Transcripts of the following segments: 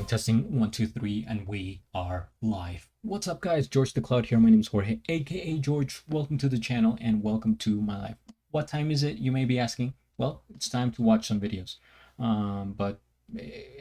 Testing 1, 2, 3, and we are live. What's up, guys? George the Cloud here. My name is Jorge, aka George. Welcome to the channel and welcome to my life. What time is it? You may be asking. Well, it's time to watch some videos. But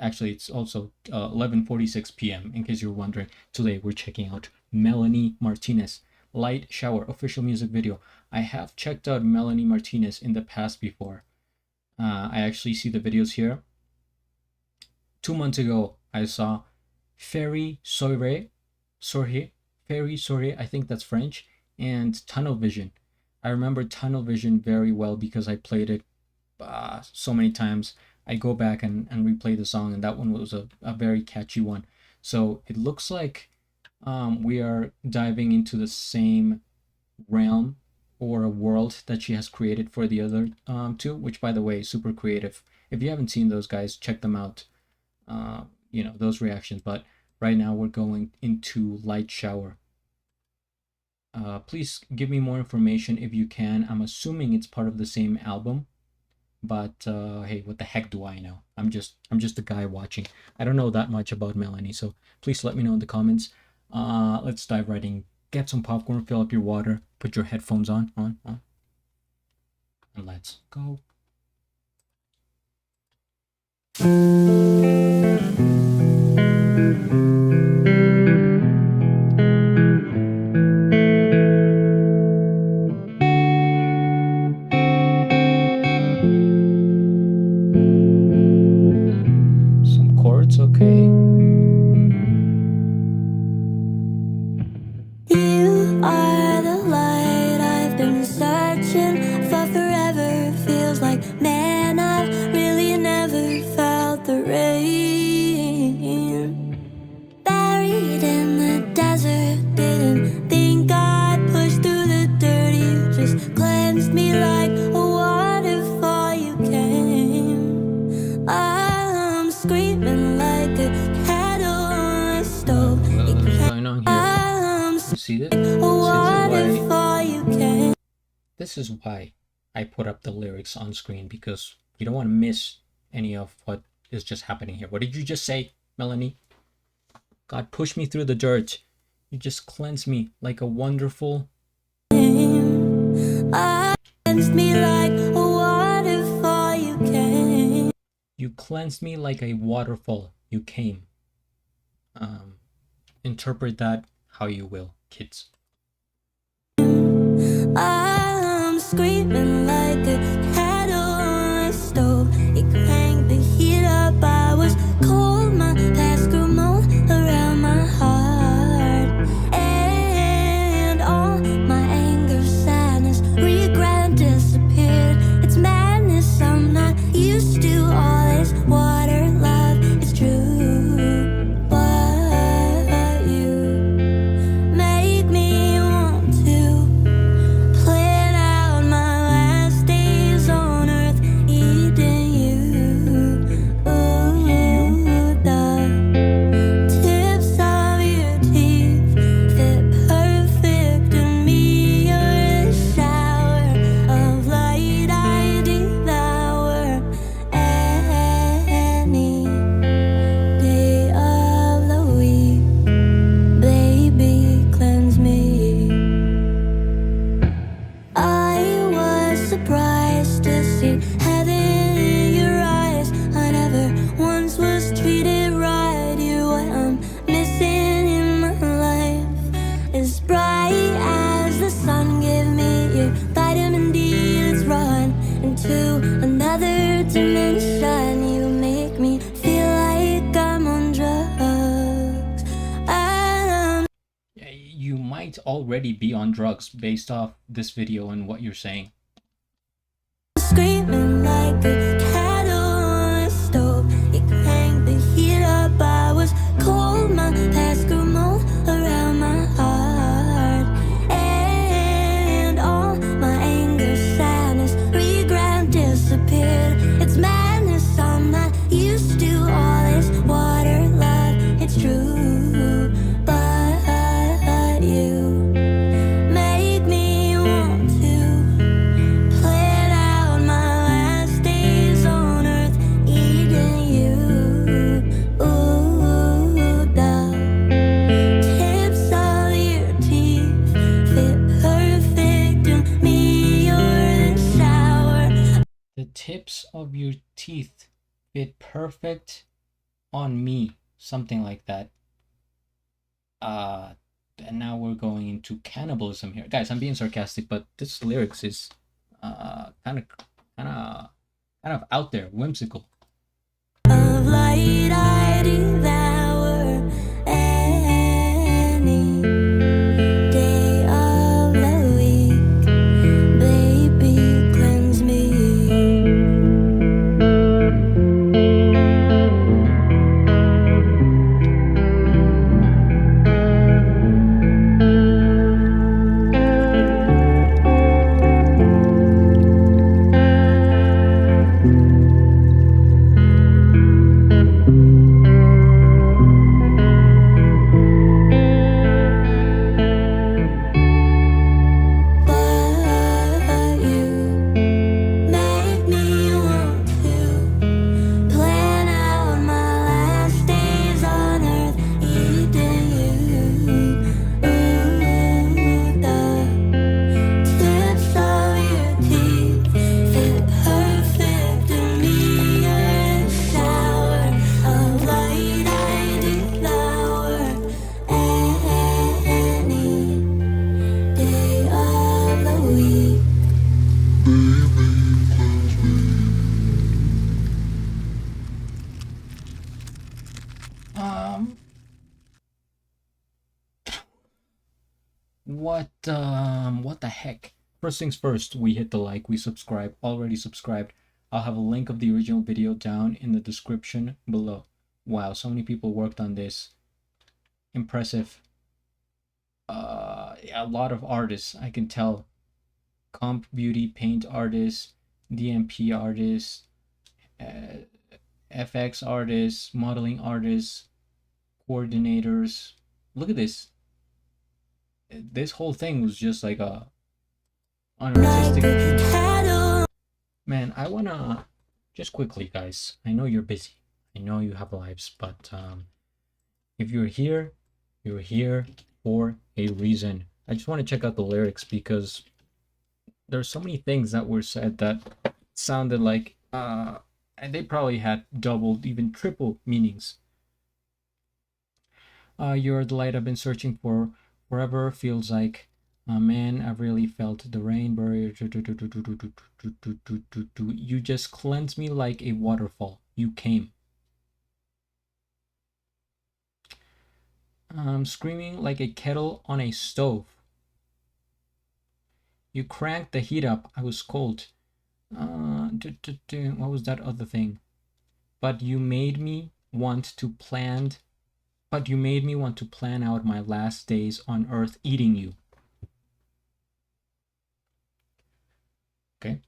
actually, it's also 11:46 p.m. In case you're wondering. Today we're checking out Melanie Martinez Light Shower official music video. I have checked out Melanie Martinez in the past before. I actually see the videos here. 2 months ago, I saw Ferry Soiree, I think that's French, and Tunnel Vision. I remember Tunnel Vision very well because I played it so many times. I go back and replay the song, and that one was a very catchy one. So it looks like we are diving into the same realm or a world that she has created for the other two, which, by the way, is super creative. If you haven't seen those guys, check them out. You know, those reactions. But right now we're going into Light Shower. Please give me more information if you can. I'm assuming it's part of the same album, but hey, what the heck do I know? I'm just a guy watching. I don't know that much about Melanie, so please let me know in the comments. Let's dive right in. Get some popcorn, fill up your water, put your headphones on, and let's go. Some chords, okay. You are the light I've been searching for forever. Feels like, man, I've really never felt the rain. Buried in the desert, didn't think I'd push through the dirt. You just cleansed me like a waterfall. You came. I'm screaming like a kettle on a stove. What's going on here? You see this? This is why I put up the lyrics on screen, because you don't want to miss any of what is just happening here. What did you just say, Melanie? God pushed me through the dirt. You just cleansed me like a wonderful. You cleansed me like a waterfall. You came. Interpret that how you will, kids. I'm screaming like a kettle on a stove. It cranked the heat up. I was cold. My past grew mold around my heart, and all my anger, sadness, regret disappeared. It's madness. I'm not used to all this water love. It's true. You might already be on drugs based off this video and what you're saying. Screaming like a kettle on a stove. It cranked the heat up. I was cold. My past grew mold around my heart, and all my anger, sadness, regret disappeared. It's madness. I'm not used to all this water love. It's true. Make me want to plan out my tips of your teeth fit perfect on me, something like that. uh and now we're going into cannibalism here, guys. I'm being sarcastic, but this lyrics is kind of kind of out there, whimsical. Of light I devour any day of the week. Baby, cleanse me. But you make me want to plan out my last days on earth, eating you. Ooh, the tips of your teeth fit perfect in me. You're a shower of light I devour any day of the week. um what the heck. First things first, we hit the like, we subscribe. Already subscribed, I'll have a link of the original video down in the description below. Wow, so many people worked on this. Impressive. A lot of artists, I can tell. Comp beauty paint artists, DMP artists, FX artists, modeling artists, coordinators. Look at this. This whole thing was just like a an artistic piece. Man, I wanna just quickly, guys. I know you're busy. I know you have lives, but if you're here for a reason. I just want to check out the lyrics because there's so many things that were said that sounded like and they probably had double, even triple meanings. You're the light I've been searching for forever. Feels like, man, I've really felt the rain barrier. You just cleanse me like a waterfall. You came. Screaming like a kettle on a stove. You cranked the heat up. I was cold. What was that other thing? But you made me want to plan out my last days on earth eating you. Okay.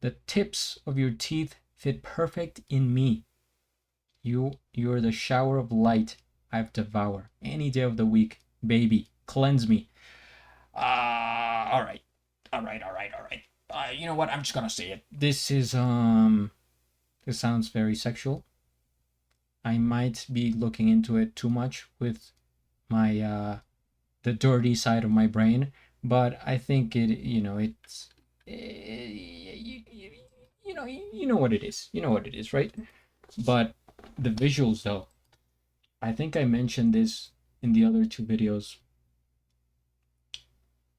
The tips of your teeth fit perfect in me. You're the shower of light I've devoured any day of the week. Baby, cleanse me. All right. You know what? I'm just gonna say it. This sounds very sexual. I might be looking into it too much with my the dirty side of my brain, but I think it's you know what it is. You know what it is, right? But the visuals, though, I think I mentioned this in the other two videos.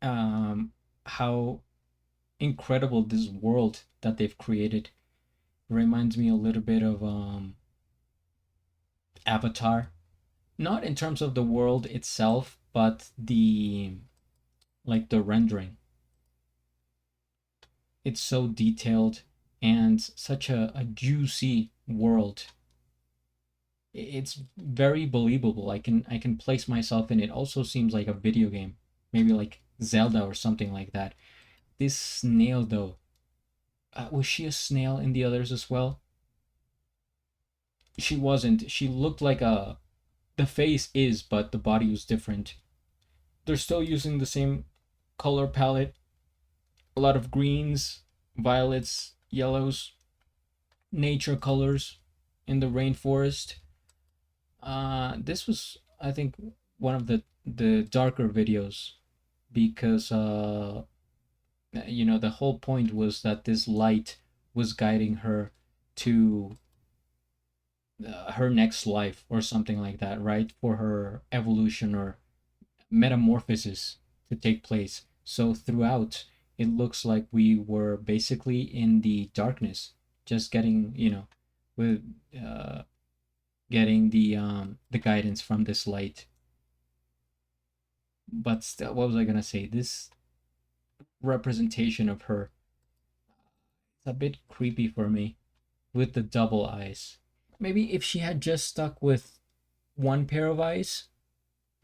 How incredible this world that they've created reminds me a little bit of Avatar. Not in terms of the world itself, but the rendering. It's so detailed and such a juicy world. It's very believable. I can place myself in it. Also seems like a video game, maybe like Zelda or something like that. This snail, though, was she a snail in the others as well? She wasn't. She looked like the face is, but the body was different. They're still using the same color palette. A lot of greens, violets, yellows, nature colors in the rainforest. This was, I think, one of the darker videos because the whole point was that this light was guiding her to her next life or something like that, right? For her evolution or metamorphosis to take place. So throughout, it looks like we were basically in the darkness, just getting, with uh, getting the guidance from this light. But still, what was I gonna say? This representation of her, it's a bit creepy for me with the double eyes. Maybe if she had just stuck with one pair of eyes,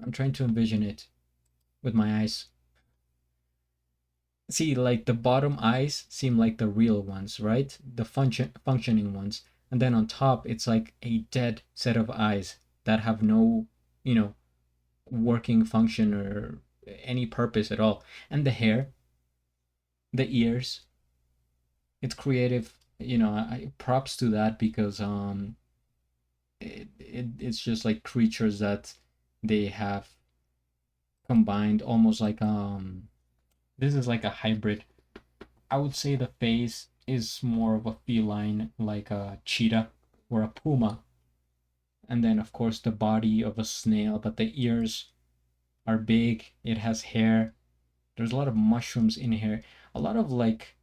I'm trying to envision it with my eyes. See, like the bottom eyes seem like the real ones, right? The functioning ones. And then on top, it's like a dead set of eyes that have no, you know, working function or any purpose at all. And the hair, the ears, it's creative. Props to that because it's just like creatures that they have combined almost like this is like a hybrid. I would say the face is more of a feline, like a cheetah or a puma. And then, of course, the body of a snail, but the ears are big. It has hair. There's a lot of mushrooms in here. A lot of like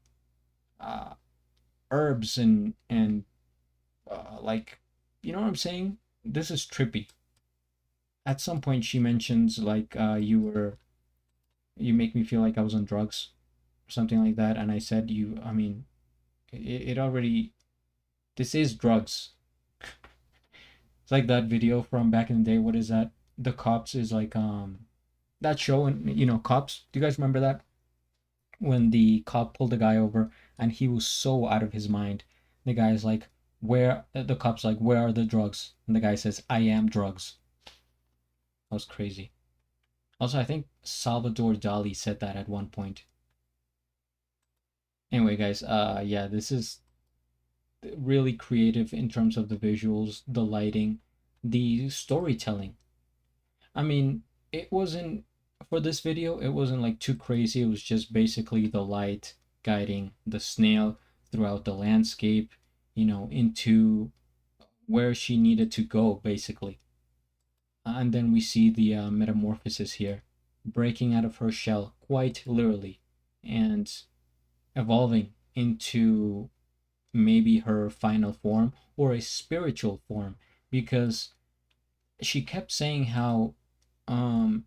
uh, herbs and like, you know what I'm saying? This is trippy. At some point, she mentions like you make me feel like I was on drugs or something like that, and I said I mean, it already this is drugs. It's like that video from back in the day. What is that? The Cops is like that show, and Cops. Do you guys remember that? When the cop pulled the guy over and he was so out of his mind. The guy's like, "Where?" The cop's like, "Where are the drugs?" And the guy says, "I am drugs." That was crazy. Also, I think Salvador Dali said that at one point. Anyway, guys, yeah, this is really creative in terms of the visuals, the lighting, the storytelling. I mean, it wasn't for this video, it wasn't like too crazy. It was just basically the light guiding the snail throughout the landscape, into where she needed to go, basically. And then we see the metamorphosis here, breaking out of her shell, quite literally, and evolving into maybe her final form or a spiritual form, because she kept saying how um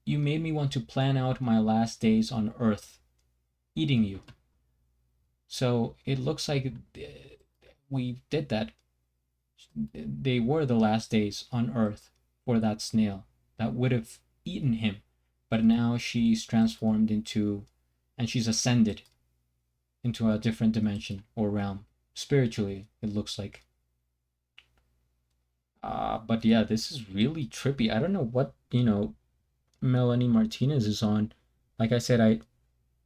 you made me want to plan out my last days on earth eating you. So it looks like we did that. They were the last days on earth for that snail that would have eaten him, but now she's transformed into, and she's ascended into a different dimension or realm spiritually, it looks like. But yeah, this is really trippy. I don't know what Melanie Martinez is on. Like I said,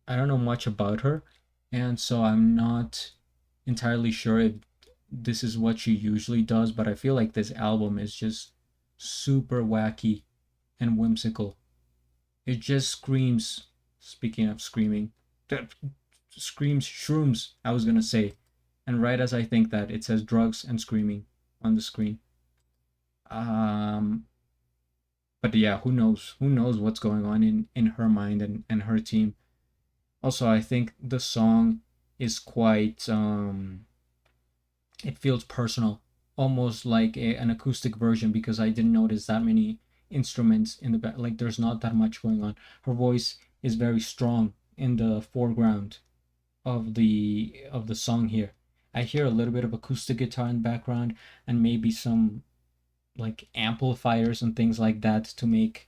I don't know much about her, and so I'm not entirely sure if this is what she usually does, but I feel like this album is just super wacky and whimsical. It just screams, speaking of screaming, that screams shrooms, I was gonna say. And right as I think that, it says drugs and screaming on the screen. Um, but yeah, who knows? Who knows what's going on in her mind and her team. Also, I think the song is quite it feels personal, almost like an acoustic version, because I didn't notice that many instruments in the back. Like there's not that much going on. Her voice is very strong in the foreground of the song here. I hear a little bit of acoustic guitar in the background and maybe some like amplifiers and things like that to make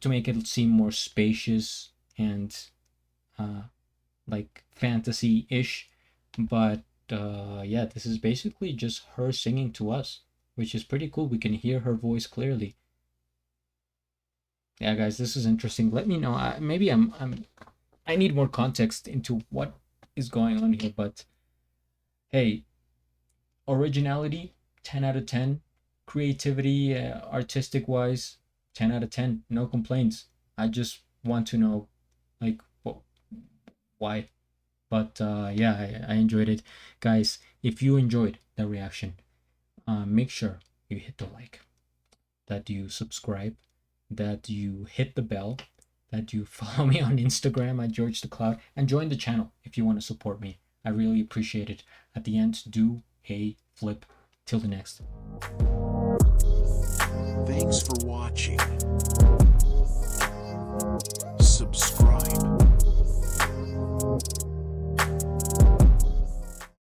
it seem more spacious and uh, like fantasy-ish. But yeah, this is basically just her singing to us, which is pretty cool. We can hear her voice clearly. Yeah, guys, this is interesting. Let me know. Maybe I need more context into what is going on here, but hey, originality 10 out of 10, creativity artistic wise 10 out of 10, no complaints. I just want to know like why. But yeah, I enjoyed it. Guys, if you enjoyed the reaction, make sure you hit the like, that you subscribe, that you hit the bell, that you follow me on Instagram at George the Cloud, and join the channel if you want to support me. I really appreciate it. At the end, do a flip. Till the next. Thanks for watching.